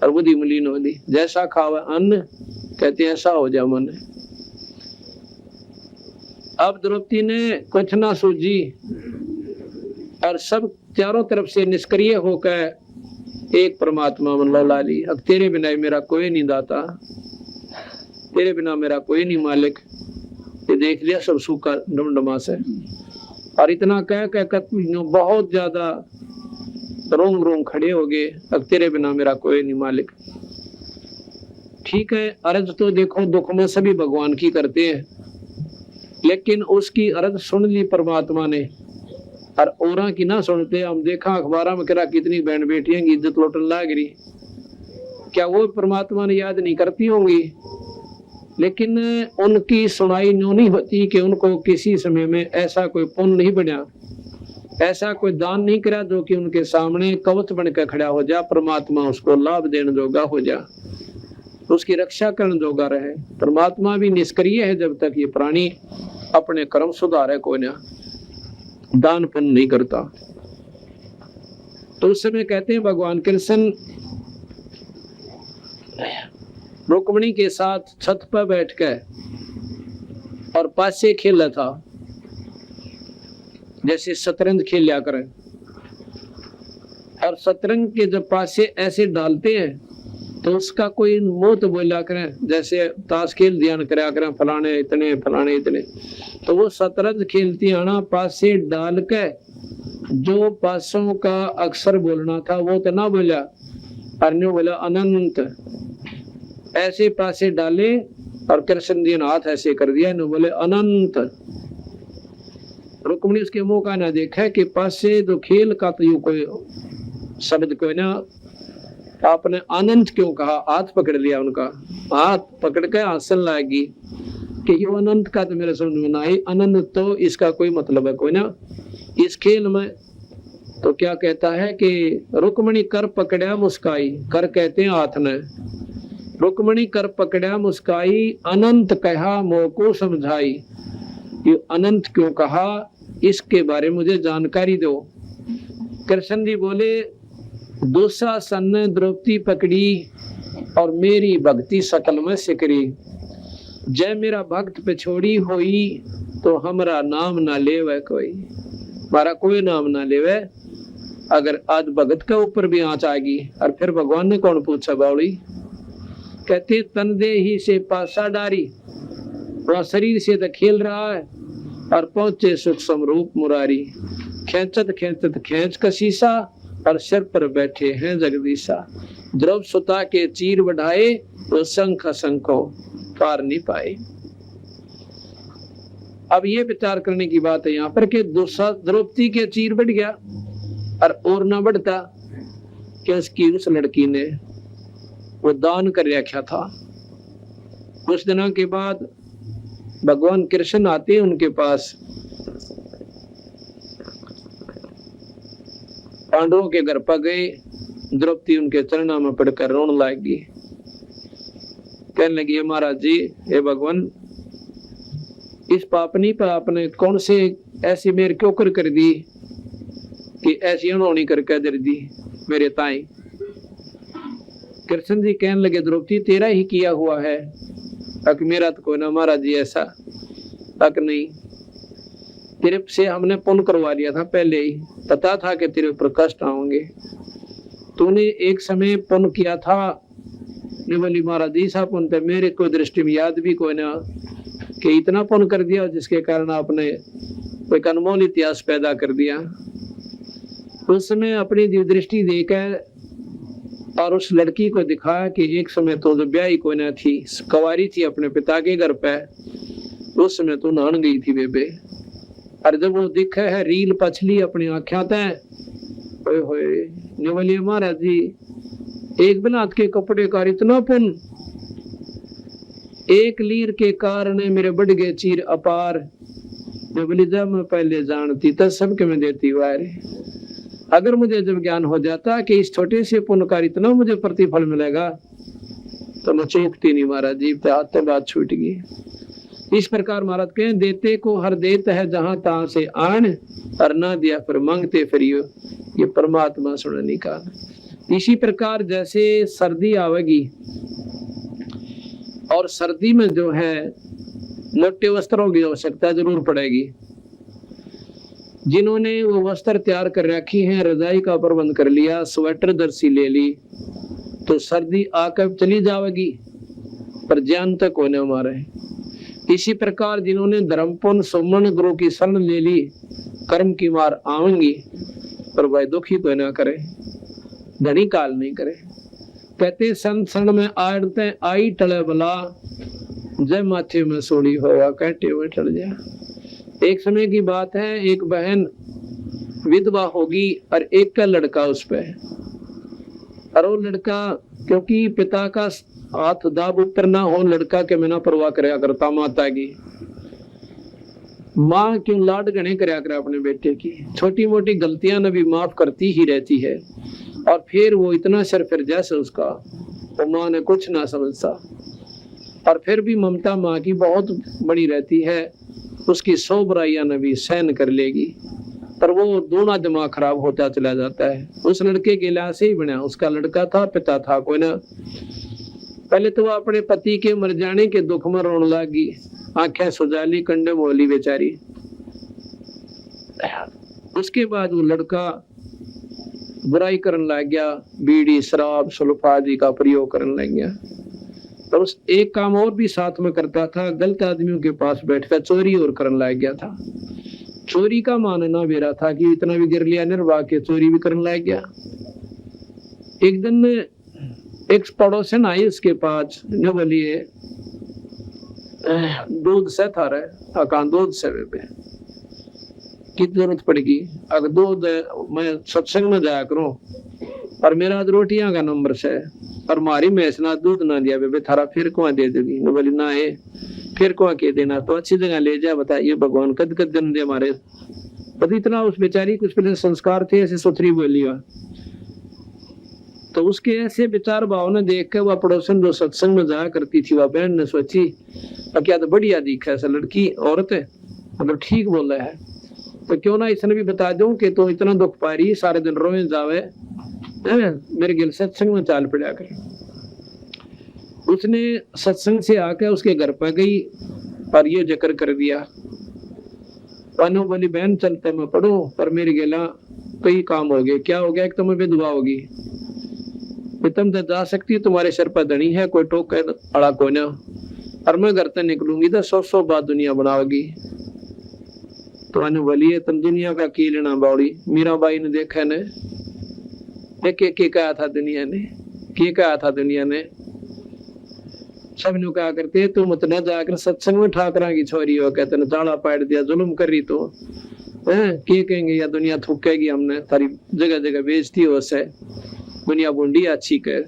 और बुद्धि मलिन हो दी। जैसा खावा अन्न कहते ऐसा हो जा मन। अब द्रौपदी ने कुछ ना सूझी और सब चारों तरफ से निष्क्रिय होकर एक परमात्मा मन लौला ली। अब तेरे बिना मेरा कोई नहीं दाता, तेरे बिना मेरा कोई नहीं मालिक। ये देख लिया सब सूखा डमडमा से, और इतना कह बहुत ज्यादा रोम रोम खड़े हो गए। अब तेरे बिना मेरा कोई नहीं मालिक। ठीक है, अर्ज तो देखो दुख में सभी भगवान की करते हैं, लेकिन उसकी अर्ज सुन ली परमात्मा ने और औरा की ना सुनते। हम देखा अखबार में करा कितनी बहन बेटियां की इज्जत लौटन लाग रही, क्या वो परमात्मा ने याद नहीं करती होंगी? लेकिन उनकी सुनाई न्यों नहीं होती कि उनको किसी समय में ऐसा कोई पुण्य नहीं बना, ऐसा कोई दान नहीं करा जो कि उनके सामने कवच बनकर खड़ा हो जा, परमात्मा उसको लाभ देने जोगा हो जा, उसकी रक्षा करने जोगा रहे। परमात्मा भी निष्क्रिय है जब तक ये प्राणी अपने कर्म सुधारे को ना दान पुण्य नहीं करता। तो उस समय कहते हैं भगवान कृष्ण रुक्मिणी के साथ छत पर बैठकर और पासे खेला था, जैसे शतरंज खेल लिया करें। और शतरंज के जब पासे ऐसे डालते हैं तो उसका कोई मुंह तो बोला करें, जैसे ताश खेल ध्यान करा करें फलाने इतने फलाने इतने। तो वो शतरंज खेलती आना पासे डाल के जो पासों का अक्षर बोलना था वो तो ना बोला, और बोला अनंत। ऐसे पासे डाले और कृष्ण जी ने हाथ ऐसे कर दिया, न बोले अनंत। रुक्मिणी उसके मुंह का ना देखा कि पासे जो खेल का तो यूं कोई शब्द कोई ना, आपने अनंत क्यों कहा? हाथ पकड़ लिया उनका, हाथ पकड़ के हंसन लगी कि ये अनंत का तो मेरे समझ में ना आई। अनंत तो इसका कोई मतलब है कोई ना इस खेल में। तो क्या कहता है कि रुक्मिणी कर पकड़ा मुस्काई, कर कहते हैं हाथ ने, रुक्मिणी कर पकड़ा मुस्काई, अनंत कहा मोह को समझाई। ये अनंत क्यों कहा इसके बारे में मुझे जानकारी दो। कृष्ण जी बोले दुशासन ने द्रौपदी पकड़ी और मेरी भक्ति सकल में सिकरी। जय मेरा भक्त पे छोड़ी हुई तो हमारा नाम ना लेवे कोई, हमारा कोई नाम ना लेवे। अगर आज भगत के ऊपर भी आंच आ गई और फिर भगवान ने कौन पूछा बावड़ी? कहते तन दे ही से पासा डारी, वह शरीर से तो खेल रहा है और पहुंचे सुख समरूप मुरारी। खेचत खेचत खेच का शीशा और सिर पर बैठे हैं जगदीशा। द्रव सुता के चीर बढ़ाए तो शंख शंखो पार नहीं पाए। अब ये विचार करने की बात है यहाँ पर कि द्रौपदी के चीर बढ़ गया और ना बढ़ता कि उसकी उस लड़की ने वो दान कर रखा था। कुछ दिनों के बाद भगवान कृष्ण आते हैं उनके पास, पांडवों के घर पर गए। द्रौपदी उनके चरणों में पड़कर रोने लगी, कहने लगी महाराज जी, हे भगवान, इस पापनी पर आपने कौन से ऐसी मेरे क्यों कर दी कि ऐसी अनहोनी करके दे दी मेरे ताई। कृष्ण जी कहने लगे द्रौपदी तेरा ही किया हुआ है, अक मेरा तो कोई ना महाराज जी ऐसा, अक नहीं, तेरे से हमने पुण्य करवा लिया था पहले ही, पता था कि तेरे ऊपर कष्ट आएंगे। तूने एक समय पुण्य किया था, बोली महाराज जी सा पुण्य तो मेरे को दृष्टि में याद भी कोई ना कि इतना पुण्य कर दिया जिसके कारण आपने एक अनमोल इतिहास पैदा कर दिया। उसने अपनी दृष्टि देकर और उस लड़की को दिखाया कि एक समय तो जो ब्याही कोई न थी, कुंवारी थी अपने पिता के घर पे, उस समय तो नहान गई थी बेबे। और जब वो दिखा है रील पछली अपनी आँखें तय, बोलिए महाराज जी एक बिलात के कपड़े का इतना पुन, एक लीर के कारण मेरे बढ़ गए चीर अपार। बोली जब मैं पहले जानती तब सबके मैं देती वारे। अगर मुझे जब ज्ञान हो जाता कि इस छोटे से पुण्य का इतना मुझे प्रतिफल मिलेगा तो मैं चूकती नहीं महाराज जी, हाथ बात छूट गई। इस प्रकार महाराज कहे देते को हर देत है जहां तहां से आन, और ना दिया फिर मांगते फिरियो, ये परमात्मा सुनने का। इसी प्रकार जैसे सर्दी आवेगी और सर्दी में जो है मोटे वस्त्रों की आवश्यकता जरूर पड़ेगी। जिन्होंने वो वस्त्र तैयार कर रखी हैं, रजाई का प्रबंध कर लिया, स्वेटर दर्सी ले ली, तो सर्दी आकर चली जाएगी पर ज्ञान तक होने हमारे। इसी प्रकार जिन्होंने धर्मपुन सुमन गुरु की शरण ले ली, कर्म की मार आवेंगी पर वह दुखी तो ना करे, धनी काल नहीं करे। कहते संत शरण में आड़ते आई टले बला, जय माथे में सोड़ी होगा कहते हुए टल जा। एक समय की बात है, एक बहन विधवा होगी और एक का लड़का उस पे, और वो लड़का क्योंकि पिता का हाथ दाब ऊपर ना हो, लड़का के बिना परवाह कराया करता माता की। माँ क्यों लाड गणे कराया करे अपने बेटे की, छोटी मोटी गलतियां न भी माफ करती ही रहती है, और फिर वो इतना सर फिर जैसे उसका, वो माँ ने कुछ ना समझता, और फिर भी ममता माँ की बहुत बड़ी रहती है, उसकी 100 बुराइयां न भी सहन कर लेगी, पर वो दोनों दिमाग खराब होता चला जाता है। उस लड़के के लिहाज से ही बना, उसका लड़का था, पिता था कोई ना। पहले तो वो अपने पति के मर जाने के दुख में रोने लगी, आंखें सुजाली, कंडे मोली बेचारी। उसके बाद वो लड़का बुराई करने लग गया, बीड़ी शराब सुल्फा आदि का प्रयोग करने लग गया। और उस एक काम और भी साथ में करता था, गलत आदमियों के पास बैठकर चोरी और करने लग गया था। चोरी का मानना मेरा था कि इतना भी गिर लिया निर्वाह के चोरी भी करने लग गया। एक दिन एक पड़ोसन आई उसके पास, जो बोलिए दूध से था रहे अकान दूध से की जरूरत पड़ेगी, अगर दूध मैं सत्संग में जाया करूं और मेरा रोटियां का नंबर से और मारी मैस ना दूध ना दिया बेबे थारा फिर कुआ दे देगी। बोली ना है फिर कुआ के देना, तो अच्छी जगह ले जा, बताइए भगवान कद कद जन्म दे हमारे। पता इतना उस बेचारी कुछ पहले संस्कार थे, ऐसे सुथरी बोली। तो उसके ऐसे विचार भावना देख कर वह पड़ोसन जो सत्संग में जाया करती थी, वह बहन ने सोची क्या तो बढ़िया दिखा ऐसा लड़की औरत है, मतलब ठीक बोल रहा है, तो क्यों ना इसने भी बता दूं कि तो इतना दुख पा रही, सारे दिन रोए जावे, मेरे गिल सत्संग में चाल पड़ा कर। उसने सत्संग से आकर उसके घर पर गई और ये जिक्र कर दिया। पानो बोली बहन चलते मैं पढ़ू, पर मेरे गिला कई काम हो गए। क्या हो गया? एक तो मैं विधवा होगी, तुम तो जा सकती, तुम्हारे सर पर धनी है, कोई टोक अड़ा को ना, और मैं घर से निकलूंगी तो 100 बात दुनिया बनाओगी। तो अनु बोलिए तुम दुनिया का की लेना बाउड़ी। मीराबाई ने देखा ने के कहा था दुनिया ने, के कहा था दुनिया ने, सब नु कहा करते तुम उतना जाकर सत्संग में ठाकरा की छोरी हो, कहते न जाड़ा पाड़ दिया, जुल्म कर रही तो के कहेंगे या दुनिया थूकेगी, हमने तारी जगह जगह बेचती हो से दुनिया बूंदी अच्छी कर।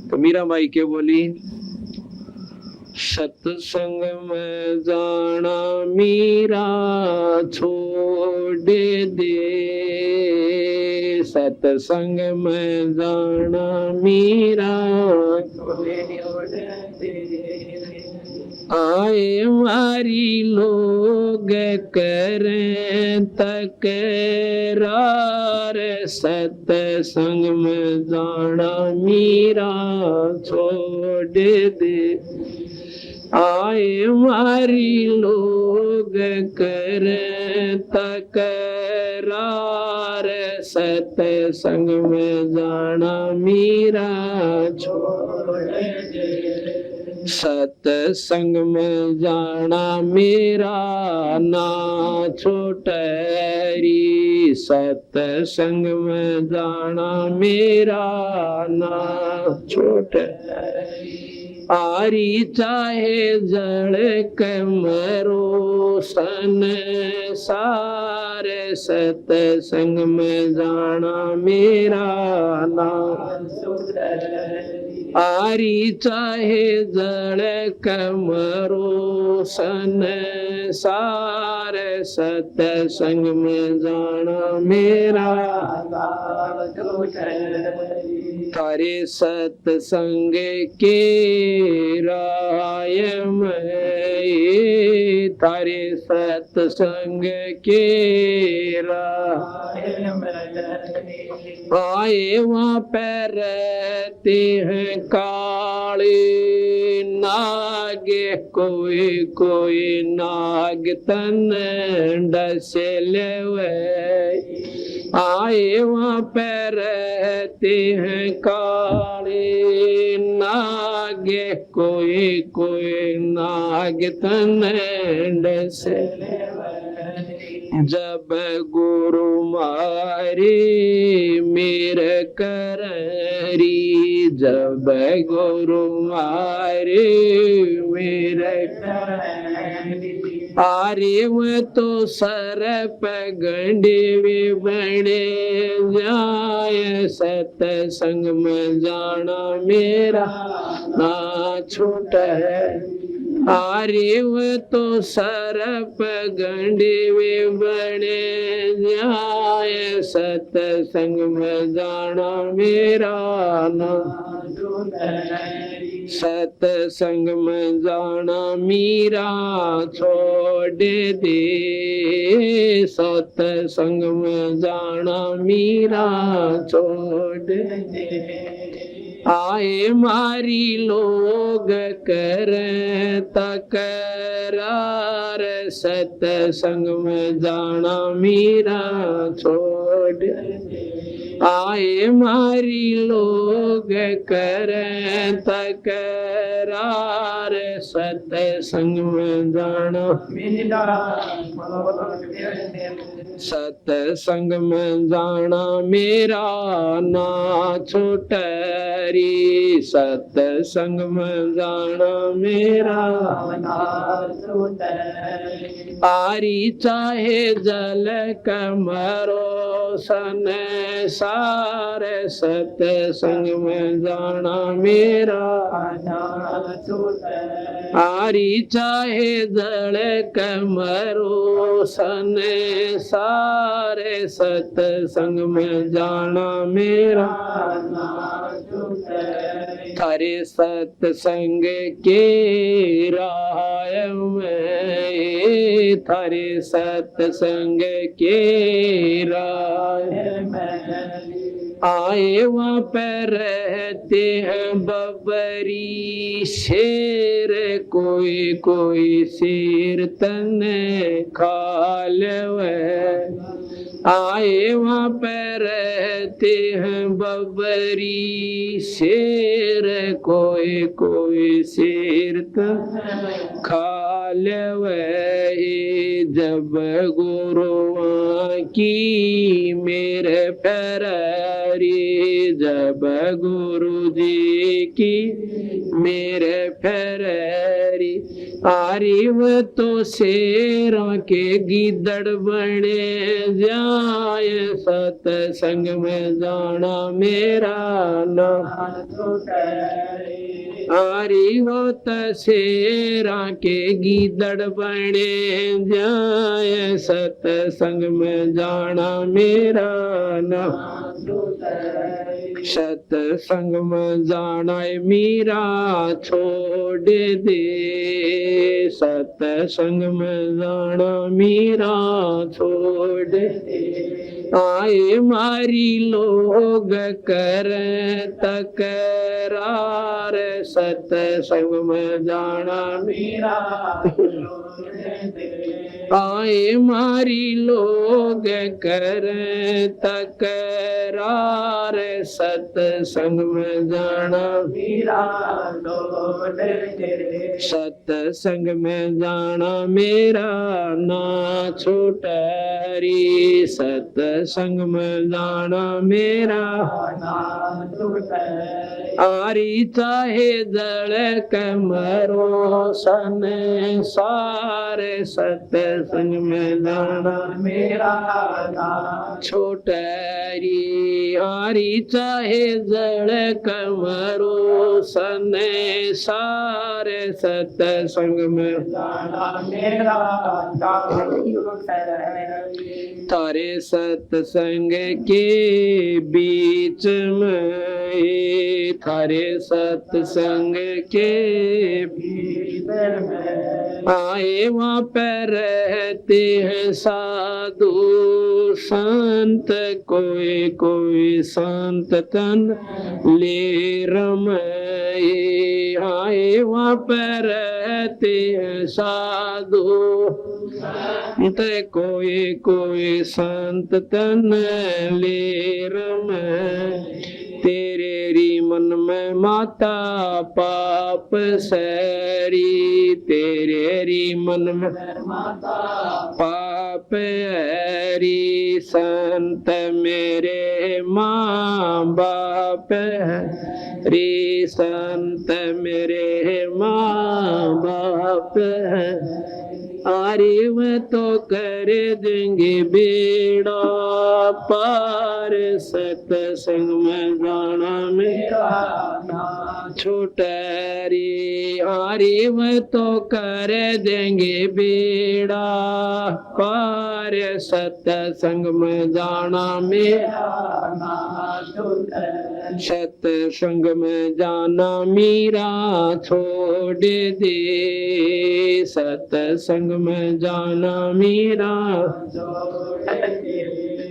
तो मीराबाई के बोली सत्संग में जाना मीरा छोड़ दे, सत्संग में जाना मीरा आए मारी लोग करें तकरार, सत्संग में जाना मीरा छोड़ दे, आए मारी लोग करें तकरार, सतसंग में जाना मीरा सतसंग में जाना मेरा ना छोटरी सतसंग में जाना मेरा ना छोटरी आरी चाहे जड़ कमरो सन सारे सतसंग में जाना मेरा नाम आरी चाहे जड़ कमरो सन सारे सतसंग में जाना मेरा तारे सतसंग के राय में तारे सतसंग के राय आए वहाँ पर रहते हैं काले नागे कोई कोई नाग तन डसले आए वहाँ पर रहते हैं काले नागे कोई कोई नाग तन डसले जब गुरु मारे मेरे कररी जब गुरु मारे मेरे आरे वो तो सर पगंडे वे बने जाए सतसंग में जाना मेरा ना छोटा है आरे वो तो सरप गंडे वे बने जाए सतसंग में जाना मेरा ना सतसंग में जाना मीरा छोड़ दे सतसंग में जाना मीरा छोड़ दे आए मारी लोग कर तकरार सतसंग में जाना मीरा छोड़ आए मारी लोग कर तकरार सतसंग में जाना सतसंग में जाना मेरा ना छोटरी सतसंग में जाना मेरा आरी चाहे जल कमरो सन सारे सतसंग में जाना मेरा आरी चाहे जल कमरो सन सारे सतसंग में जाना मेरा थारे सतसंग के राय में थारे सतसंग के राय में आए वहाँ पर रहते हैं बबरी शेर कोई कोई शेर तन खाल आए वहाँ पर रहते हैं बबरी शेर कोई कोई शेर तन खाल जब गुरुआ की मेरे फरारी जब गुरु जी की मेरे फरारी आरी वो तो शेरों के गिदड़ बने जाए सतसंग में जाना मेरा ना आरी वो तो शेरा के गिदड़ बने जाए सतसंग में जाना मेरा ना सत्संग में जाना मीरा छोड़ दे, सत्संग में जाना मीरा छोड़ दे। आए मारी लोग कर तकरार, सत्संग में जाना मीरा आए मारी लोग कर तकरार, सत्संग में जाना मीरा सत्संग में जाना मेरा ना छूटरी, सत्संग में जाना मेरा आरी चाहे जल कमरो सन सारे, सत्संग में जाना मेरा छोटरी। आरी चाहे जल कमरो सन सारे, सत्संग में जाना मेरा तारे सत्संग के बीच में, थारे सत्संग के बीच में आए वहाँ पर रहते हैं साधु संत, कोई कोई संत तन ले रमाए। आए वहाँ पर रहते हैं साधु कोई कोई संत तन ले रमाए। तेरे री मन में माता पाप सरी, तेरे री मन में माता पाप हरी, संत मेरे माँ बाप री, संत मेरे माँ बाप आरे वह तो कर देंगे बेड़ा पार, सत्संग में जाना मेरा ना छोटरी। आरे वह तो कर देंगे बेड़ा पार, सत्संग में जाना मेरा ना छोटरी। सत्संग में जाना मीरा छोड़ दे, सत्संग में जाना मीरा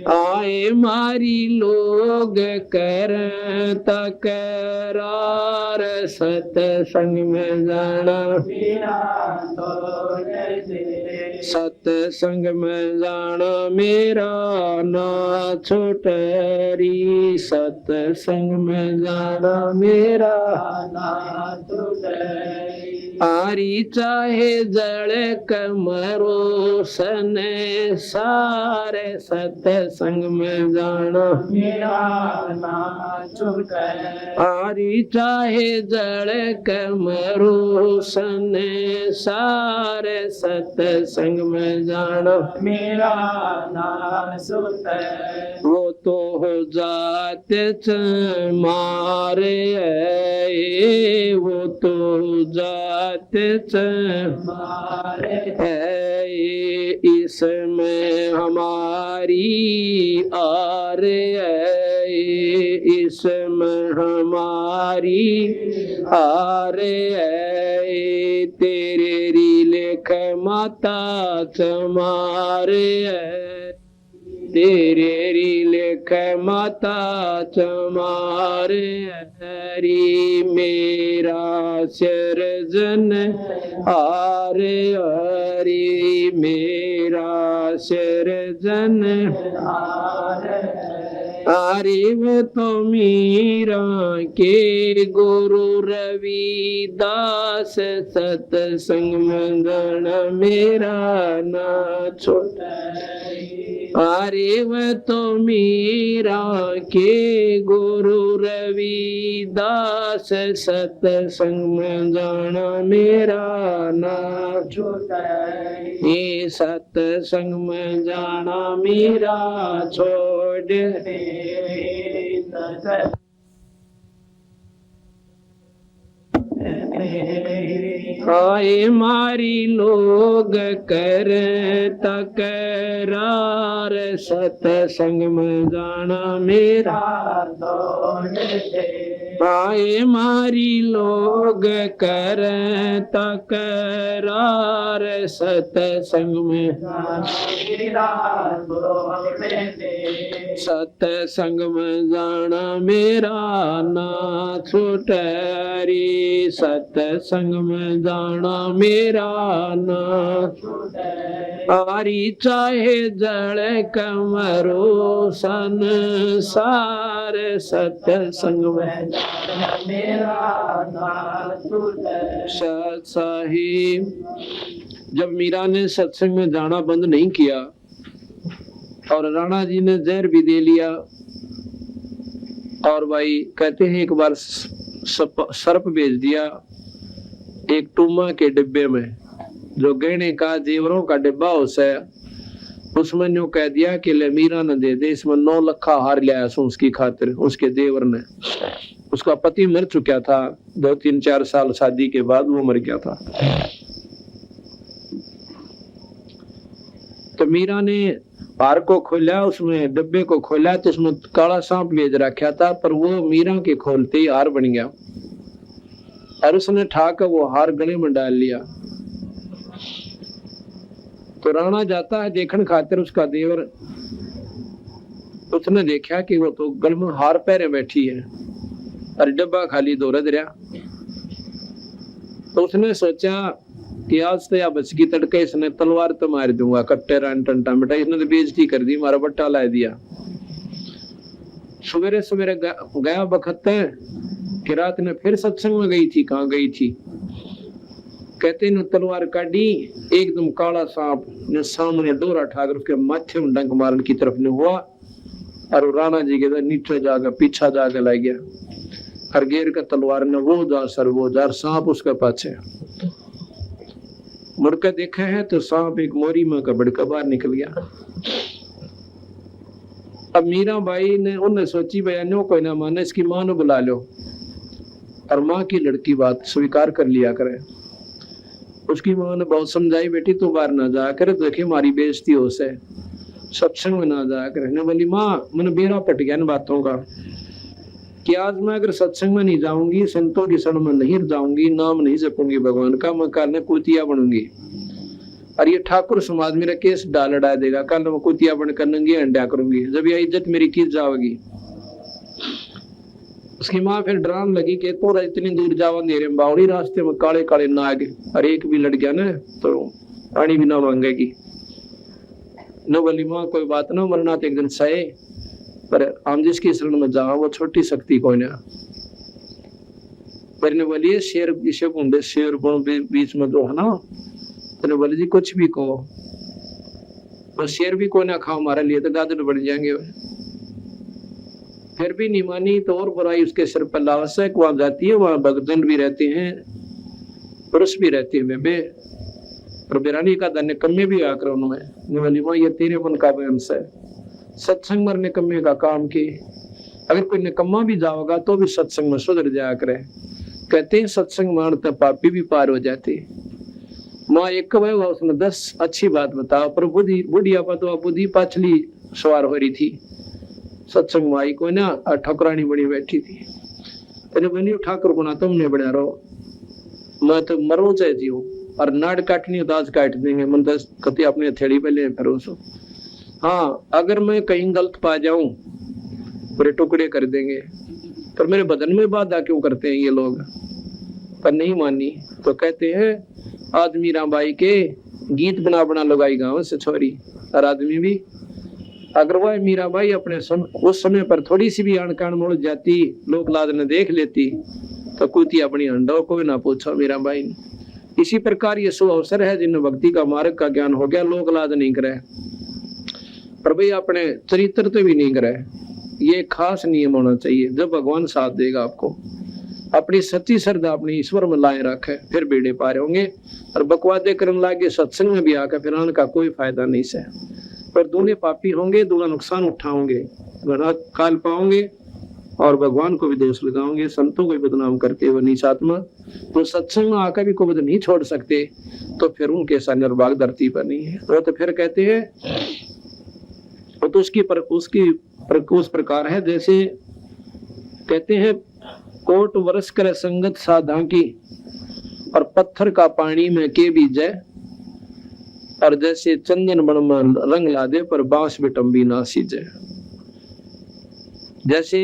आए मारी लोग कर तकरार, सत्संग में जाना सत्संग में जाना मेरा ना छोटरी, सत्संग में जाना मेरा ना छोटरी। आरी चाहे जड़ कमरो सन सारे, सत्संग में जाना मेरा ना छोटरी। आरी चाहे जड़ कमरो सन सारे, सत्संग में जाना मेरा ना छोटरी। वो तो हो जाते मारे है, वो तो जाते मारे है, इसमें हमारी आर है, इसमें हमारी आर है। तेरे री लेख माता चमारे है, तेरे री लेख माता चमारे हरी। मेरा सिरजन आरे हरी, मेरा सिरजन आरिव तो मीरा के गुरु रविदास, सत्संग मंगण मेरा ना छोटा। आरिव तो मीरा के गुरु रविदास, सत्संग मंगण मेरा ना छोटा। ये सत्संग में जाना मेरा छोड़ दे। आए मारी लोग कर तकरार सतसंग में जाना मेरा आए मारी लोग कर तकरार सतसंग में सतसंग में जाना मेरा ना छूटरी सतसंग में जाना मेरा ना आरी चाहे जल कमरो संसार सतसंग में साहिब। जब मीरा ने सत्संग में जाना बंद नहीं किया और राणा जी ने जहर भी दे लिया और भाई कहते हैं एक बार सर्प भेज दिया एक टूमा के डिब्बे में जो गहने का जेवरों का डिब्बा होता है उसमें न्यू कह दिया कि ले मीरा न दे दे इसमें 9 लखा हार लिया उसकी खातिर। उसके देवर ने उसका पति मर चुका था 2-3-4 साल शादी के बाद वो मर गया था। तो मीरा ने हार को खोला उसमें डिब्बे को खोला तो उसमें काला सांप भेज रखा था पर वो मीरा के खोलते ही हार बन गया और उसने ठाकर वो हार गले में डाल लिया। तो राणा जाता है देखने खातिर उसका देवर उसने देखा कि वो तो गल में हार पहरे बैठी है और डब्बा खाली दौड़द रहा। तो उसने सोचा कि आज तो या बच की तड़के इसने तलवार तो मार दूंगा कट्टे रान टंटा बेटा इसने तो बेइज्जती कर दी मारा बट्टा ला दिया। सवेरे सवेरे गया बखत कि रात ने फिर सत्संग में गई थी। कहाँ गई थी कहते न तलवार काटी एकदम काला सांप ने सामने डोरा ठाकर उसके माथे में डंक मारने की तरफ ने हुआ और राणा जी के नीचे जाकर पीछा जाकर लग गया और गेर का तलवार ने वो जार सांप उसके पाछे मुड़कर देखा है तो सांप एक मोरी में कबड़ का बाहर निकल गया। अब मीरा बाई ने उन्हें सोची बयानों कोई ना माने इसकी मां ने बुला लो और माँ की लड़की बात स्वीकार कर लिया करे। उसकी माँ ने बहुत समझाई बेटी तू बाहर ना जा कर देखे हमारी बेइज्जती हो से सत्संग में ना जा कर। बोली माँ मैंने बेरा पट गया इन बातों का कि आज मैं अगर सत्संग में नहीं जाऊंगी संतों की शरण में नहीं जाऊंगी नाम नहीं जपूंगी भगवान का मैं कल कुतिया बनूंगी और ये ठाकुर समाज मेरा केस डाल देगा कल मैं कुतिया बनकर नंगी अंडा करूंगी जब ये इज्जत मेरी की जाएगी। उसकी माँ फिर डरान लगी कि तो इतनी दूर जावा अंधेरे में बावड़ी रास्ते में काले काले नाग और एक भी लड़ गया ना तो पानी भी ना मांगेगी न। बोली माँ कोई बात ना मरना तो एक दिन सहे पर हम जिसकी शरण में जाओ वो छोटी शक्ति कोई ना। पर ने बोलिए शेर किसे कुंडे शेर बीच में जो है ना तो बोले जी कुछ भी कहो बस शेर भी कोई ना खाओ हमारे लिए तो गाजर बढ़ जाएंगे। फिर भी नहीं मानी तो और बुराई उसके सिर पर लावसक वहां जाती है वहां भगदंड भी रहते हैं पुरुष भी रहते हैं बेबे और बिरानी का धन्य कम्मे भी आकर उन्होंने बोली माँ ये तेरे मन का बयान है सत्संग में निकम्मे का काम की अगर कोई निकम्मा भी जाओगा तो भी सत्संग में सुधर जाया करे। कहते हैं सत्संग मानते पापी भी पार हो जाते। माँ एक हुआ उसने 10 अच्छी बात बताओ पर बुढ़िया पर तो बुद्धि पाछली सवार हो रही थी सत्संग में आई कोई ना ठकुरानी बड़ी बैठी थी तेने बनी ठाकुर को ना तुमने बना रहो मैं तो मरो चाहे जीव और नाड़ काटनी तो आज काट देंगे मन तो कति अपने हथेली पे ले फिर उसको हाँ अगर मैं कहीं गलत पा जाऊं पूरे टुकड़े कर देंगे पर मेरे बदन में बाधा क्यों करते हैं ये लोग। पर नहीं मानी तो कहते हैं आज मीरा बाई के गीत बना बना लगाई गाँव से छोरी और आदमी भी अगर वह मीरा बाई अपने उस समय पर थोड़ी सी भी अणकान मुड़ जाती लोक लाद ने देख लेती तो कुती अपनी अंडो को ना पूछो मीरा बाई ने। इसी प्रकार ये शुभ अवसर है जिन्हें भक्ति का मार्ग का ज्ञान हो गया लोक लाद नहीं करे पर भाई अपने चरित्र तो भी नहीं करे। ये खास नियम होना चाहिए जब भगवान साथ देगा आपको अपनी सच्ची श्रद्धा अपनी ईश्वर में लाए रखे फिर बेड़े पार होंगे और बकवादे करने लागे सत्संग में भी आकर फिर आने का कोई फायदा नहीं से पर दूल्हे पापी होंगे दूल्हा नुकसान उठाओगे घना काल पाओगे और भगवान को भी दोष लगाओगे, संतों को भी बदनाम करते हो नीचात्मा, तो सत्संग में आकर भी को नहीं छोड़ सकते, तो फिर उनके साथ निर्भाग धरती पर नहीं है। तो फिर कहते हैं तो उस प्रकार है जैसे कहते हैं कोट वर्ष कर संगत साधा की और पत्थर का पानी में के बीजे, और जैसे चंदन बन में रंग ला दे पर बांस बिटम्बी ना सीजे। जैसे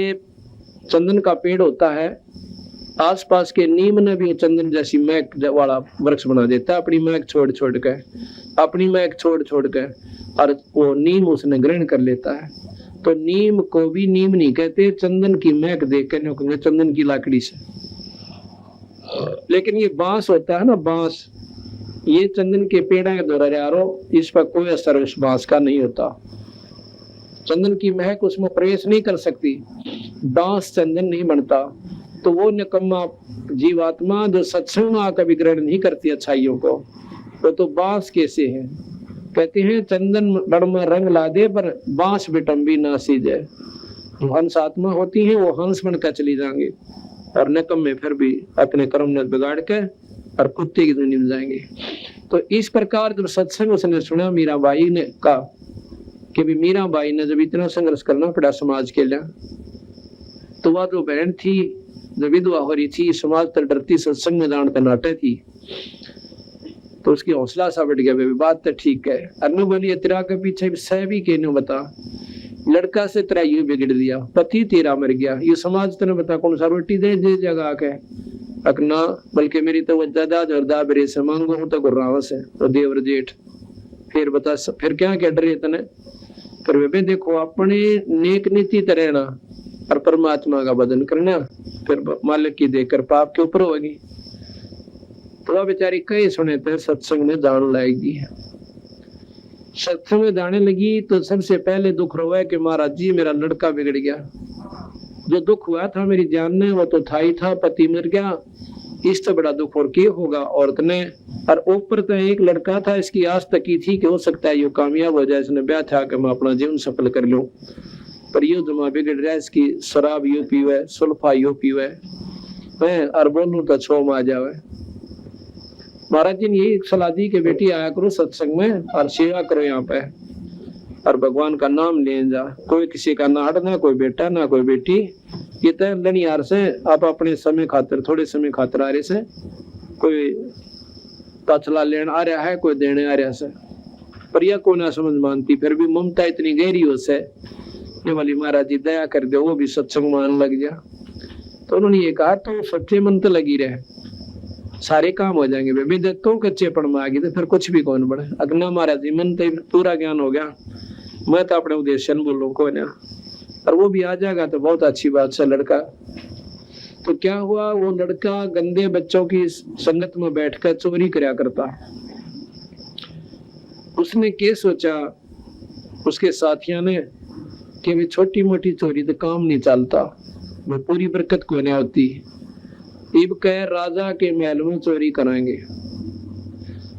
चंदन का पेड़ होता है, आसपास के नीम ने भी चंदन जैसी महक वाला वृक्ष बना देता है, अपनी महक छोड़ छोड़ के और वो नीम उसने ग्रहण कर लेता है। तो नीम को भी नीम नहीं कहते, चंदन की महक देख कर कहेंगे चंदन की लाकड़ी से। लेकिन ये बांस होता है ना, बांस, ये चंदन के पेड़ के द्वारा यारो, इस पर कोई असर उस बांस का नहीं होता, चंदन की महक उसमें प्रवेश नहीं कर सकती, बांस चंदन नहीं बनता। तो वो निकम्मा जीवात्मा जो सत्संग में आकर भी ग्रहण नहीं करती अच्छाइयों को, तो बांस कैसे है? कहते हैं चंदन बड़ में रंग ला दे पर बांस बिटम्बी ना सीजे। हंस आत्मा होती है, वो हंस बनकर चली जाएंगे और निकम में फिर भी अपने कर्म ने बिगाड़ के और कुत्ते की दुनिया में जाएंगे। तो इस प्रकार जब सत्संग उसने सुना मीराबाई ने कहा कि भी मीराबाई ने जब इतना संघर्ष करना पड़ा समाज के लिए, तो वह जो बहन थी जो विधवा हो रही थी, समाज तर डरती, सत्संग में जान नाटे थी, तो उसकी हौसला सा बढ़ गया, बात तो ठीक है। अनु बोली तेरा के पीछे सह भी कहने बता, लड़का से तेरा यू बिगड़ दिया, पति तेरा मर गया, ये समाज तेने बता कौन सा रोटी दे जगह के अकना, बल्कि मेरी तो दादा जोरदा बरे से मांगो हूं तो गुर्राव से तो देवर जेठ, फिर बता फिर क्या कह डरे तने। पर वे देखो अपने नेक नीति तरहना और परमात्मा का बदन करना, फिर मालिक की देकर पाप के ऊपर होगी। तो बेचारी कई सुने थे सत्संग में जान लाएगी, सत्संग में जाने लगी तो सबसे पहले दुख रोया कि महाराज जी मेरा लड़का बिगड़ गया। जो दुख हुआ था मेरी जान ने वो तो था ही था, पति मर गया, इससे बड़ा दुख और क्या होगा औरत ने। और ऊपर तो एक लड़का था, इसकी आस तक की थी कि हो सकता है ये कामयाब हो जाए, इसने ब्याह था कि मैं अपना जीवन सफल कर लूं, पर ये जमा बिगड़ रहा है, इसकी शराब यो पीवे, सुल्फा यो पीवे, और बोलूं तो छोम आ जावे। महाराज जी ने यही सलाह दी कि बेटी आया करो सत्संग में और सेवा करो यहाँ पे, और भगवान का नाम ले जा, कोई किसी का ना हटना, कोई बेटा ना कोई बेटी, ये तो लनियार से आप अपने समय खातिर, थोड़े समय खातिर आ रहे से, कोई ताचला लेने आ रहा है, कोई देने आ रहा से, पर यह को ना समझ मानती, फिर भी ममता इतनी गहरी हो से ये वाली महाराज जी दया कर दो, वो भी सत्संग मान लग जा। तो उन्होंने ये कहा तो सच्चे मन तो लगी रहे, सारे काम हो जाएंगे। बेबी तो कच्चे पड़ में आ गई तो फिर कुछ भी कौन बढ़े। अगना महाराज जी मन तो पूरा ज्ञान हो गया, मैं तो अपने उद्देश्य बोलूं को ना, और वो भी आ जाएगा तो बहुत अच्छी बात से लड़का। तो क्या हुआ, वो लड़का गंदे बच्चों की संगत में बैठकर चोरी करया करता। उसने क्या सोचा उसके साथियों ने कि भी छोटी मोटी चोरी तो काम नहीं चलता, वो पूरी बरकत को नहीं होती, इब कह राजा के महल में चोरी कराएंगे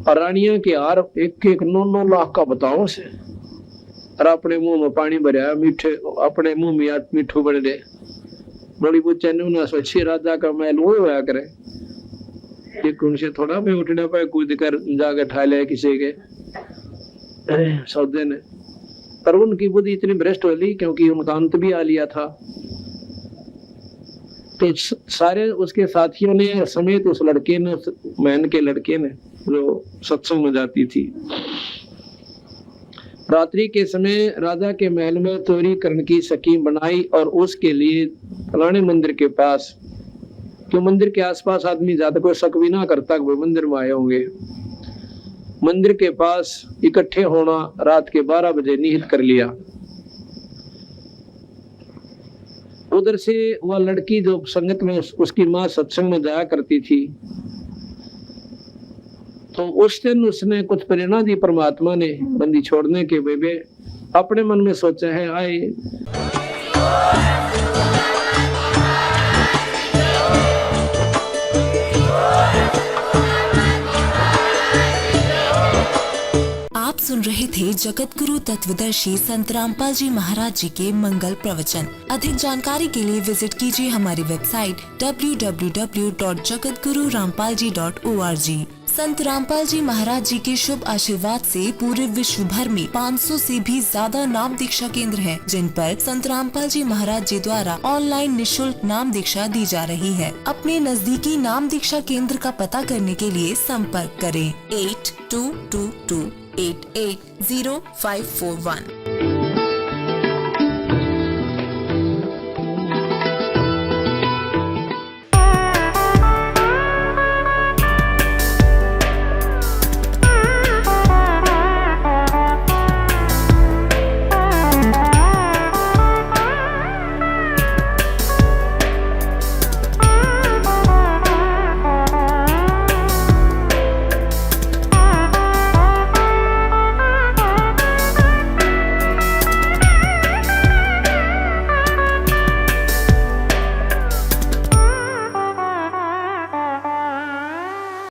और रानिया के हार 1-1 9 लाख का बताओ से, और अपने मुंह में पानी भरा, मीठे अपने मुंह में मीठू बन रहे, बड़ी बुच्चे ने सोची राजा का महल वो होया करे, एक उनसे थोड़ा मैं उठने पाए कूद कर जाकर ठा ले किसी के सौदे ने। पर उनकी बुद्धि इतनी भ्रष्ट हो ली क्योंकि उनका अंत भी आ लिया था। तो सारे उसके साथियों ने समेत उस लड़के ने, मैन के लड़के ने जो सत्संग में जाती थी, रात्रि के समय राजा के महल में चोरी करने की स्कीम बनाई और उसके लिए रानी मंदिर के पास, क्यों मंदिर के आसपास आदमी ज्यादा कोई शक भी ना करता वो मंदिर में आए होंगे, मंदिर के पास इकट्ठे होना रात के 12 बजे निहित कर लिया। उधर से वह लड़की जो संगत में उसकी माँ सत्संग में जाया करती थी, तो उस दिन उसने कुछ प्रेरणा दी परमात्मा ने बंदी छोड़ने के बेबे, अपने मन में सोचा है आए आप सुन रहे थे जगत गुरु तत्वदर्शी संत रामपाल जी महाराज जी के मंगल प्रवचन। अधिक जानकारी के लिए विजिट कीजिए हमारी वेबसाइट www.jagatgururampalji.org। संत रामपाल जी महाराज जी के शुभ आशीर्वाद से पूरे विश्व भर में 500 से भी ज्यादा नाम दीक्षा केंद्र हैं, जिन पर संत रामपाल जी महाराज जी द्वारा ऑनलाइन निशुल्क नाम दीक्षा दी जा रही है। अपने नजदीकी नाम दीक्षा केंद्र का पता करने के लिए संपर्क करें 8222880541।